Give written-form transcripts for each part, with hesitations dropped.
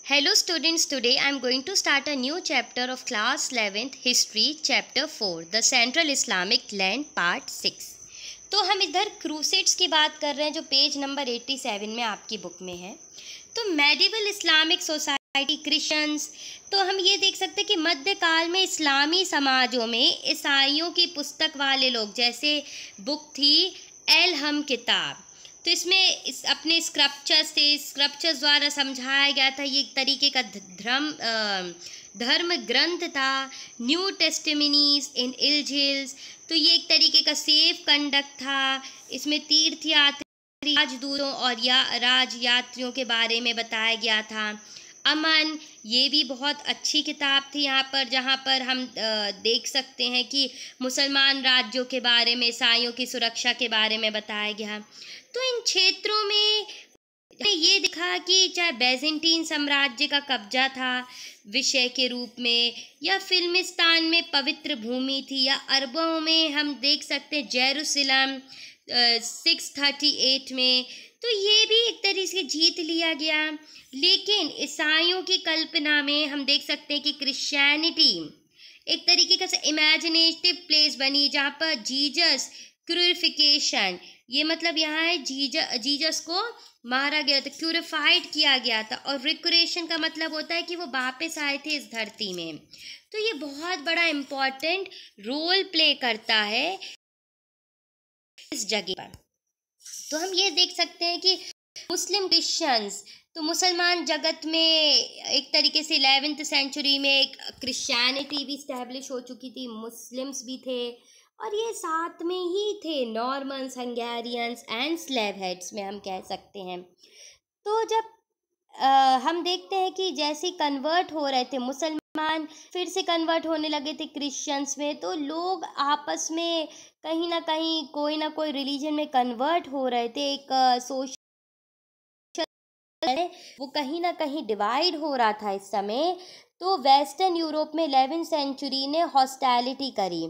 Hello students, today I am going to start a new chapter of class 11th history chapter 4 the Central Islamic Land part 6। तो हम इधर crusades की बात कर रहे हैं जो पेज नंबर 87 में आपकी बुक में है। तो मेडिवल इस्लामिक सोसाइटी क्रिश्चियंस, तो हम ये देख सकते हैं कि मध्यकाल में इस्लामी समाजों में ईसाइयों की पुस्तक वाले लोग, जैसे बुक थी एल हम किताब, तो इसमें अपने स्क्रप्चर्स द्वारा समझाया गया था। ये एक तरीके का धर्म ग्रंथ था। न्यू टेस्टिमनीज इन इल्जिल्स, तो ये एक तरीके का सेफ कंडक्ट था। इसमें तीर्थ यात्री, राजदूतों और राज यात्रियों के बारे में बताया गया था। अमन, ये भी बहुत अच्छी किताब थी यहाँ पर, जहाँ पर हम देख सकते हैं कि मुसलमान राज्यों के बारे में, ईसाइयों की सुरक्षा के बारे में बताया गया। तो इन क्षेत्रों में ये दिखा कि चाहे बैजेंटीन साम्राज्य का कब्जा था विषय के रूप में, या फिल्मिस्तान में पवित्र भूमि थी, या अरबों में हम देख सकते हैं जेरूसलम 638 में, तो ये भी एक तरीके से जीत लिया गया। लेकिन ईसाइयों की कल्पना में हम देख सकते हैं कि क्रिश्चियनिटी एक तरीके का इमेजिनेटिव प्लेस बनी, जहाँ पर जीसस क्रूरिफिकेशन, ये मतलब यहाँ है जीसस को मारा गया था, क्यूरिफाइड किया गया था, और रिक्रेशन का मतलब होता है कि वो वापस आए थे इस धरती में। तो ये बहुत बड़ा इम्पोर्टेंट रोल प्ले करता है इस जगह पर। तो हम ये देख सकते हैं कि मुस्लिम क्रिश्चियंस, तो मुसलमान जगत में एक तरीके से 11th सेंचुरी में एक क्रिश्चियनिटी भी इस्टेब्लिश हो चुकी थी, मुस्लिम्स भी थे, और ये साथ में ही थे Normans, Hungarians and slave heads में हम कह सकते हैं। तो जब हम देखते हैं कि जैसे कन्वर्ट हो रहे थे मुसलमान, फिर से कन्वर्ट होने लगे थे क्रिश्चियंस में, तो लोग आपस में कहीं ना कहीं कोई ना कोई रिलीजन में कन्वर्ट हो रहे थे। एक सोशल वो कहीं ना कहीं डिवाइड हो रहा था इस समय। तो वेस्टर्न यूरोप में 11th सेंचुरी ने हॉस्टैलिटी करी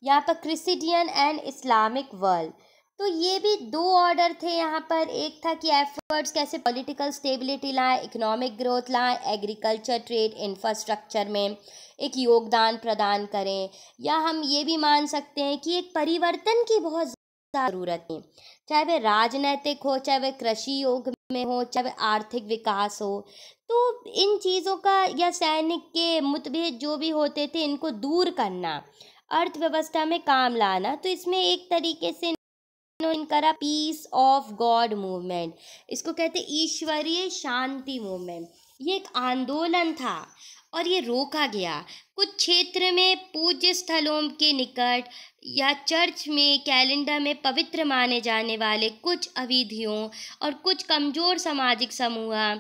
यहाँ पर क्रिस्टियन एंड इस्लामिक वर्ल्ड। तो ये भी दो ऑर्डर थे यहाँ पर। एक था कि एफर्ट्स कैसे पॉलिटिकल स्टेबिलिटी लाएं, इकोनॉमिक ग्रोथ लाएं, एग्रीकल्चर, ट्रेड, इंफ्रास्ट्रक्चर में एक योगदान प्रदान करें, या हम ये भी मान सकते हैं कि एक परिवर्तन की बहुत ज़रूरत है, चाहे वह राजनैतिक हो, चाहे वह कृषि योग में हो, चाहे वह आर्थिक विकास हो। तो इन चीज़ों का, या सैनिक के मुठभेड़ जो भी होते थे, इनको दूर करना, अर्थव्यवस्था में काम लाना। तो इसमें एक तरीके से करा पीस ऑफ गॉड मूवमेंट, इसको कहते ईश्वरीय शांति मूवमेंट। ये एक आंदोलन था और ये रोका गया। कुछ क्षेत्र में पूज्य स्थलों के निकट या चर्च में कैलेंडर में पवित्र माने जाने वाले कुछ अविधियों और कुछ कमजोर सामाजिक समूह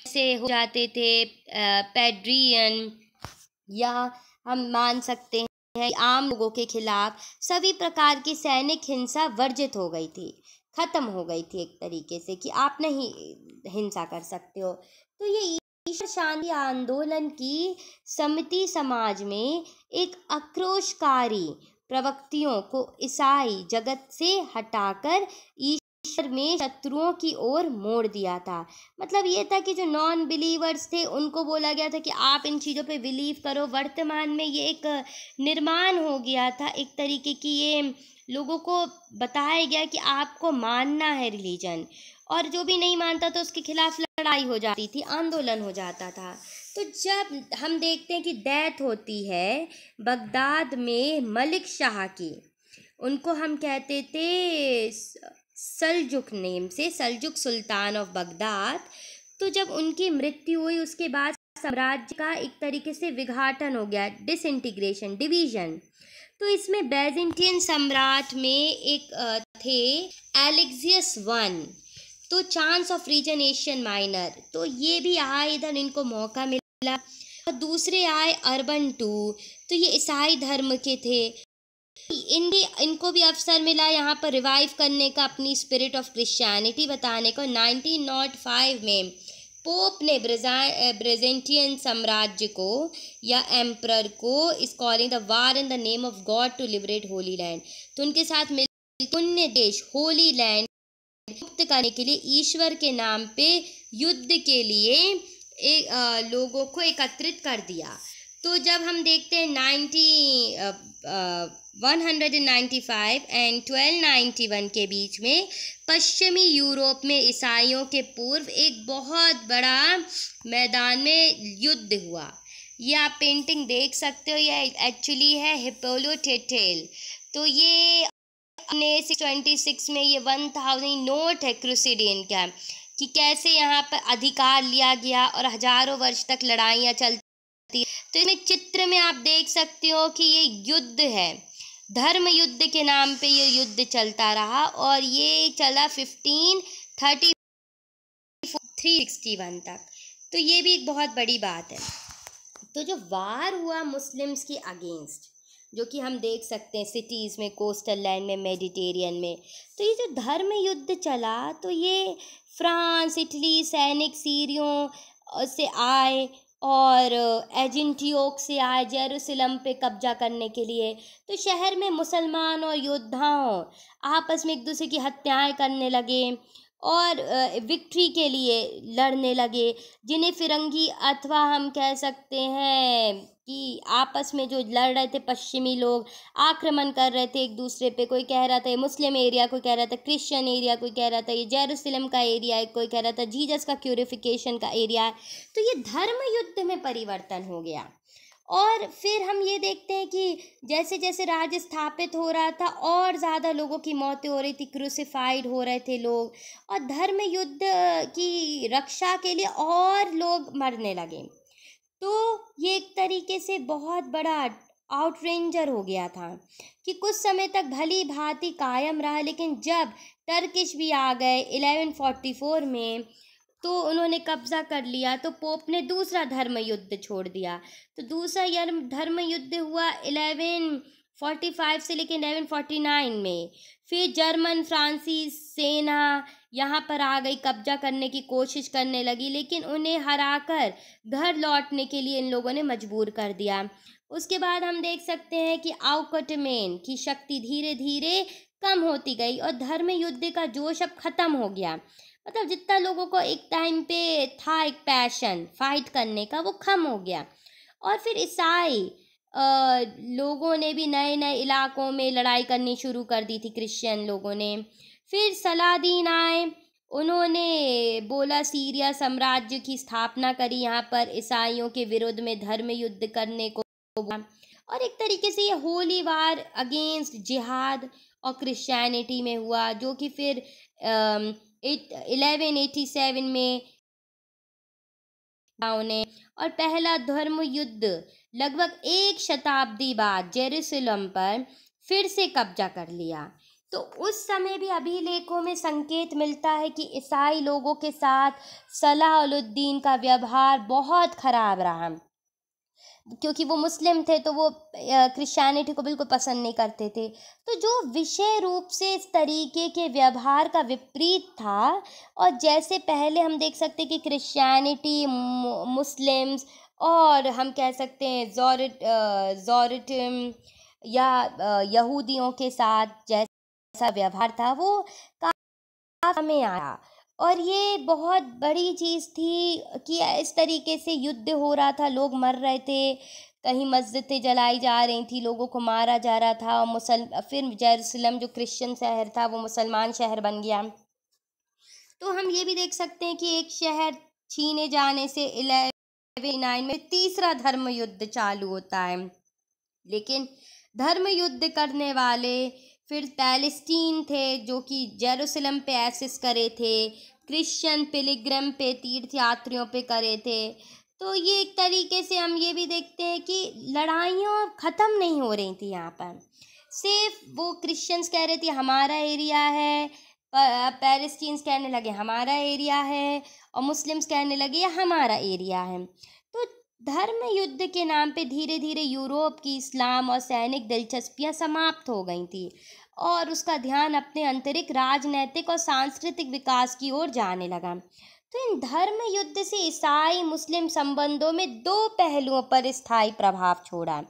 से हो जाते थे पेड्रियन, या हम मान सकते हैं आम लोगों के खिलाफ सभी प्रकार की सैनिक हिंसा वर्जित हो गई थी, खत्म हो गई थी, एक तरीके से कि आप नहीं हिंसा कर सकते हो। तो ये ईश्वर शांति आंदोलन की समिति समाज में एक आक्रोशकारी प्रवृत्तियों को ईसाई जगत से हटाकर ईश्वर में शत्रुओं की ओर मोड़ दिया था। मतलब ये था कि जो नॉन बिलीवर्स थे उनको बोला गया था कि आप इन चीज़ों पे बिलीव करो। वर्तमान में ये एक निर्माण हो गया था, एक तरीके की ये लोगों को बताया गया कि आपको मानना है रिलीजन, और जो भी नहीं मानता तो उसके खिलाफ लड़ाई हो जाती थी, आंदोलन हो जाता था। तो जब हम देखते हैं कि डेथ होती है बगदाद में मलिक शाह की, उनको हम कहते थे सल्जुक नेम से, सल्जुक सुल्तान ऑफ बगदाद। तो जब उनकी मृत्यु हुई उसके बाद साम्राज्य का एक तरीके से विघटन हो गया, डिसइंटीग्रेशन, डिवीजन। तो इसमें बैजेंटियन सम्राट में एक थे एलेक्सियस I, तो chance of region Asian Minor, तो ये भी आए, इधर इनको मौका मिला। और दूसरे आए अर्बन II, तो ये ईसाई धर्म के थे। इनको भी अवसर मिला यहाँ पर रिवाइव करने का, अपनी स्पिरिट ऑफ क्रिश्चियनिटी बताने को। 1905 में पोप ने ब्रेजेंटियन साम्राज्य को या एम्परर को is calling the war in the name of God to liberate holy land, तो उनके साथ मिलकर पुण्य देश होली लैंड मुक्त करने के लिए ईश्वर के नाम पे युद्ध के लिए लोगों को एकत्रित कर दिया। तो जब हम देखते हैं 195 एंड 1291 के बीच में पश्चिमी यूरोप में ईसाइयों के पूर्व एक बहुत बड़ा मैदान में युद्ध हुआ। ये आप पेंटिंग देख सकते हो, ये एक्चुअली है हिप्पोलोटेटेल। तो ये अपने 626 में ये 1000 नोट है क्रूसेडियन का, कि कैसे यहाँ पर अधिकार लिया गया और हजारों वर्ष तक लड़ाइयाँ चलती। तो इसमें चित्र में आप देख सकते हो कि ये युद्ध है, धर्म युद्ध के नाम पे ये युद्ध चलता रहा और ये चला 1531 तक। तो ये भी एक बहुत बड़ी बात है। तो जो वार हुआ मुस्लिम्स की अगेंस्ट, जो कि हम देख सकते हैं सिटीज़ में, कोस्टल लैंड में, मेडिटेरियन में, तो ये जो धर्म युद्ध चला, तो ये फ्रांस, इटली सैनिक सीरियों से आए और एजेंटियोक से आए जेरूसलम पे कब्जा करने के लिए। तो शहर में मुसलमान और योद्धाओं आपस में एक दूसरे की हत्याएं करने लगे और विक्ट्री के लिए लड़ने लगे, जिन्हें फिरंगी अथवा हम कह सकते हैं कि आपस में जो लड़ रहे थे पश्चिमी लोग, आक्रमण कर रहे थे एक दूसरे पे। कोई कह रहा था ये मुस्लिम एरिया, कोई कह रहा था क्रिश्चियन एरिया, कोई कह रहा था ये जेरूसलम का एरिया है, कोई कह रहा था जीसस का क्यूरिफिकेशन का एरिया है। तो ये धर्म युद्ध में परिवर्तन हो गया। और फिर हम ये देखते हैं कि जैसे जैसे राज्य स्थापित हो रहा था और ज़्यादा लोगों की मौतें हो रही थी, क्रूसिफाइड हो रहे थे लोग, और धर्म युद्ध की रक्षा के लिए और लोग मरने लगे। तो ये एक तरीके से बहुत बड़ा आउटरेंजर हो गया था कि कुछ समय तक भली भांति कायम रहा, लेकिन जब टर्किश भी आ गए 1144 में, तो उन्होंने कब्जा कर लिया, तो पोप ने दूसरा धर्म युद्ध छोड़ दिया। तो दूसरा धर्म युद्ध हुआ 1145 से लेकर 1149 में। फिर जर्मन फ्रांसीसी सेना यहाँ पर आ गई, कब्जा करने की कोशिश करने लगी, लेकिन उन्हें हराकर घर लौटने के लिए इन लोगों ने मजबूर कर दिया। उसके बाद हम देख सकते हैं कि आउकटमेन की शक्ति धीरे धीरे कम होती गई और धर्म युद्ध का जोश अब ख़त्म हो गया। मतलब जितना लोगों को एक टाइम पे था एक पैशन फाइट करने का, वो कम हो गया। और फिर ईसाई लोगों ने भी नए नए इलाकों में लड़ाई करनी शुरू कर दी थी, क्रिश्चियन लोगों ने। फिर सलादीन आए, उन्होंने बोला सीरिया साम्राज्य की स्थापना करी, यहाँ पर ईसाइयों के विरुद्ध में धर्म युद्ध करने को। और एक तरीके से ये होली वार अगेंस्ट जिहाद और क्रिश्चियनिटी में हुआ, जो कि फिर 1187 में ने और पहला धर्म युद्ध लगभग एक शताब्दी बाद जेरूसलम पर फिर से कब्जा कर लिया। तो उस समय भी अभिलेखों में संकेत मिलता है कि ईसाई लोगों के साथ सलाहुद्दीन का व्यवहार बहुत खराब रहा, क्योंकि वो मुस्लिम थे, तो वो क्रिश्चियनिटी को बिल्कुल पसंद नहीं करते थे। तो जो विषय रूप से इस तरीके के व्यवहार का विपरीत था, और जैसे पहले हम देख सकते कि क्रिश्चियनिटी, मुस्लिम्स और हम कह सकते हैं ज़ोरिटिम या यहूदियों के साथ जैसा व्यवहार था, वो काफी में आया। और ये बहुत बड़ी चीज़ थी कि इस तरीके से युद्ध हो रहा था, लोग मर रहे थे, कहीं मस्जिदें जलाई जा रही थी, लोगों को मारा जा रहा था, और फिर जेरूसलम जो क्रिश्चियन शहर था वो मुसलमान शहर बन गया। तो हम ये भी देख सकते हैं कि एक शहर छीने जाने से 1109 में तीसरा धर्म युद्ध चालू होता है। लेकिन धर्म युद्ध करने वाले फिर पैलेस्टीन थे, जो कि जेरूसलम पे एसेस करे थे, क्रिश्चियन पिलग्रिम पे, तीर्थयात्रियों पे करे थे। तो ये एक तरीके से हम ये भी देखते हैं कि लड़ाइयाँ ख़त्म नहीं हो रही थी यहाँ पर। सिर्फ वो क्रिश्चियंस कह रहे थे हमारा एरिया है, पैलेस्टीन्स कहने लगे हमारा एरिया है, और मुस्लिम्स कहने लगे ये हमारा एरिया है। तो धर्म युद्ध के नाम पे धीरे धीरे यूरोप की इस्लाम और सैनिक दिलचस्पियाँ समाप्त हो गई थी, और उसका ध्यान अपने आंतरिक राजनैतिक और सांस्कृतिक विकास की ओर जाने लगा। तो इन धर्म युद्ध से ईसाई मुस्लिम संबंधों में दो पहलुओं पर स्थायी प्रभाव छोड़ा।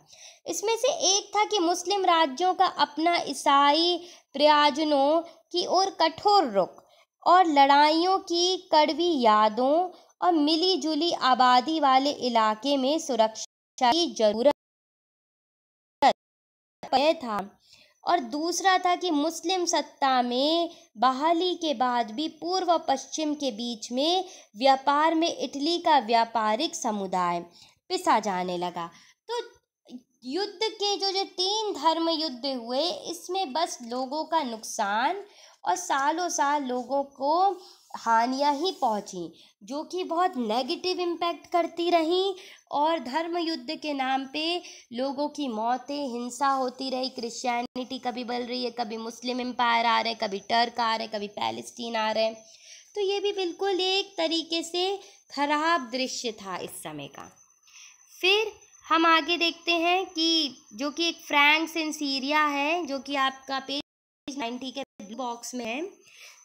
इसमें से एक था कि मुस्लिम राज्यों का अपना ईसाई प्रयोजनों की ओर कठोर रुख और लड़ाइयों की कड़वी यादों और मिली जुली आबादी वाले इलाके में सुरक्षा की जरूरत था। और दूसरा था कि मुस्लिम सत्ता में बहाली के बाद भी पूर्व और पश्चिम के बीच में व्यापार में इटली का व्यापारिक समुदाय पिसा जाने लगा। तो युद्ध के जो 3 धर्म युद्ध हुए, इसमें बस लोगों का नुकसान और सालों साल लोगों को हानियां ही पहुंची, जो कि बहुत नेगेटिव इम्पैक्ट करती रहीं। और धर्म युद्ध के नाम पे लोगों की मौतें, हिंसा होती रही। क्रिश्चियनिटी कभी बल रही है, कभी मुस्लिम एम्पायर आ रहे हैं, कभी टर्क आ रहे हैं, कभी पैलेस्टीन आ रहे हैं। तो ये भी बिल्कुल एक तरीके से खराब दृश्य था इस समय का। फिर हम आगे देखते हैं कि जो कि एक फ्रैंक्स इन सीरिया है, जो कि आपका पेज 90 के बॉक्स में है।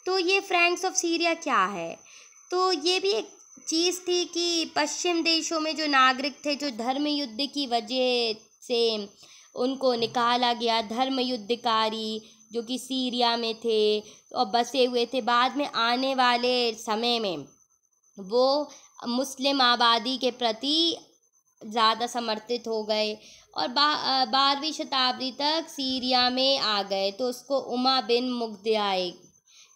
तो ये फ्रैंक्स ऑफ सीरिया क्या है? तो ये भी एक चीज़ थी कि पश्चिम देशों में जो नागरिक थे, जो धर्म युद्ध की वजह से उनको निकाला गया, धर्म युद्धकारी जो कि सीरिया में थे और बसे हुए थे, बाद में आने वाले समय में वो मुस्लिम आबादी के प्रति ज़्यादा समर्थित हो गए और 12वीं शताब्दी तक सीरिया में आ गए। तो उसको उमा बिन मुग्दयाए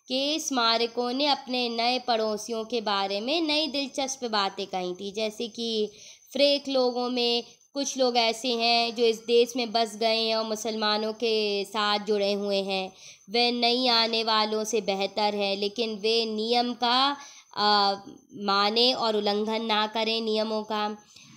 के स्मारकों ने अपने नए पड़ोसियों के बारे में नई दिलचस्प बातें कही थी, जैसे कि फ्रेक लोगों में कुछ लोग ऐसे हैं जो इस देश में बस गए हैं और मुसलमानों के साथ जुड़े हुए हैं। वे नई आने वालों से बेहतर है, लेकिन वे नियम का माने और उल्लंघन ना करें नियमों का।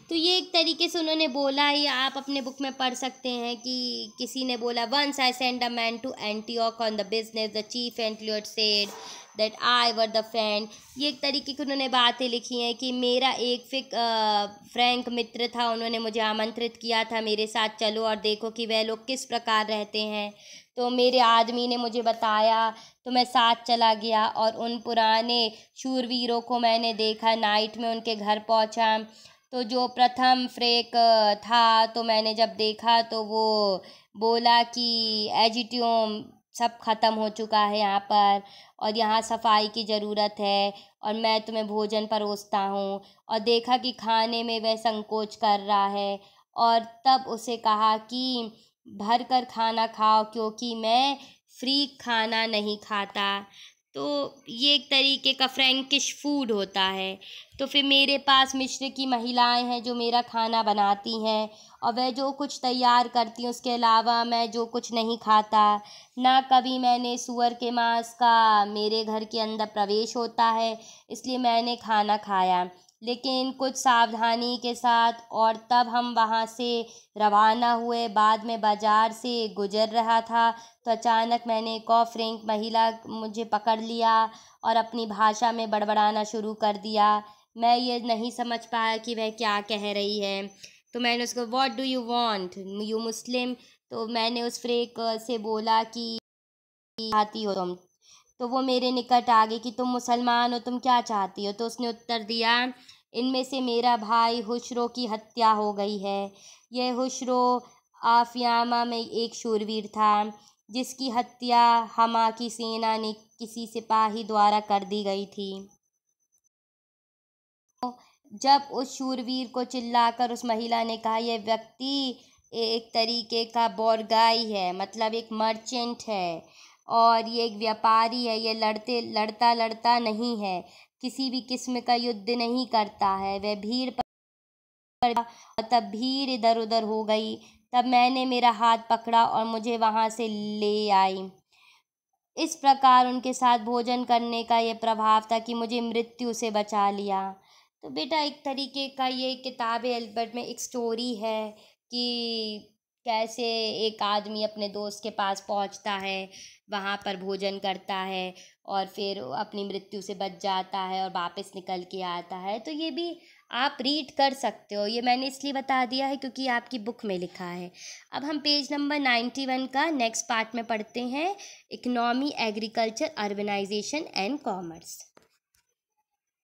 तो ये एक तरीके से उन्होंने बोला, ये आप अपने बुक में पढ़ सकते हैं कि किसी ने बोला, once I send a man to Antioch on the business, the chief Antioch said that I were the friend. ये एक तरीके की उन्होंने बातें लिखी हैं कि मेरा एक फ्रैंक मित्र था, उन्होंने मुझे आमंत्रित किया था, मेरे साथ चलो और देखो कि वह लोग किस प्रकार रहते हैं। तो मेरे आदमी ने मुझे बताया, तो मैं साथ चला गया और उन पुराने शूरवीरों को मैंने देखा। नाइट में उनके घर पहुंचा, तो जो प्रथम फ्रेक था, तो मैंने जब देखा तो वो बोला कि एजिटियम सब ख़त्म हो चुका है यहाँ पर और यहाँ सफाई की ज़रूरत है और मैं तुम्हें भोजन परोसता हूँ। और देखा कि खाने में वह संकोच कर रहा है और तब उसे कहा कि भर कर खाना खाओ, क्योंकि मैं फ्री खाना नहीं खाता। तो ये एक तरीके का फ्रैंकिश फूड होता है। तो फिर मेरे पास मिस्र की महिलाएं हैं जो मेरा खाना बनाती हैं और वह जो कुछ तैयार करती हैं उसके अलावा मैं जो कुछ नहीं खाता। ना कभी मैंने सूअर के मांस का मेरे घर के अंदर प्रवेश होता है, इसलिए मैंने खाना खाया, लेकिन कुछ सावधानी के साथ। और तब हम वहाँ से रवाना हुए। बाद में बाज़ार से गुजर रहा था तो अचानक मैंने एक और फ्रेंक महिला मुझे पकड़ लिया और अपनी भाषा में बड़बड़ाना शुरू कर दिया। मैं ये नहीं समझ पाया कि वह क्या कह रही है। तो मैंने उसको what do you want you मुस्लिम। तो मैंने उस फ्रेक से बोला कि चाहती हो तुम। तो वो मेरे निकट आ गई कि तुम मुसलमान हो, तुम क्या चाहती हो। तो उसने उत्तर दिया, इनमें से मेरा भाई हुशरो की हत्या हो गई है। यह हुशरो आफियामा में एक शूरवीर था जिसकी हत्या हमा की सेना ने किसी सिपाही द्वारा कर दी गई थी। जब उस शूरवीर को चिल्लाकर उस महिला ने कहा, यह व्यक्ति एक तरीके का बोरगाई है, मतलब एक मर्चेंट है और ये एक व्यापारी है, ये लड़ता नहीं है, किसी भी किस्म का युद्ध नहीं करता है। वह भीड़ पर तब भीड़ इधर उधर हो गई। तब मैंने मेरा हाथ पकड़ा और मुझे वहाँ से ले आई। इस प्रकार उनके साथ भोजन करने का ये प्रभाव था कि मुझे मृत्यु से बचा लिया। तो बेटा एक तरीके का ये किताब एल्बर्ट में एक स्टोरी है कि कैसे एक आदमी अपने दोस्त के पास पहुंचता है, वहाँ पर भोजन करता है और फिर अपनी मृत्यु से बच जाता है और वापस निकल के आता है। तो ये भी आप रीड कर सकते हो। ये मैंने इसलिए बता दिया है क्योंकि आपकी बुक में लिखा है। अब हम पेज नंबर 91 का नेक्स्ट पार्ट में पढ़ते हैं, economy, agriculture, urbanisation and commerce.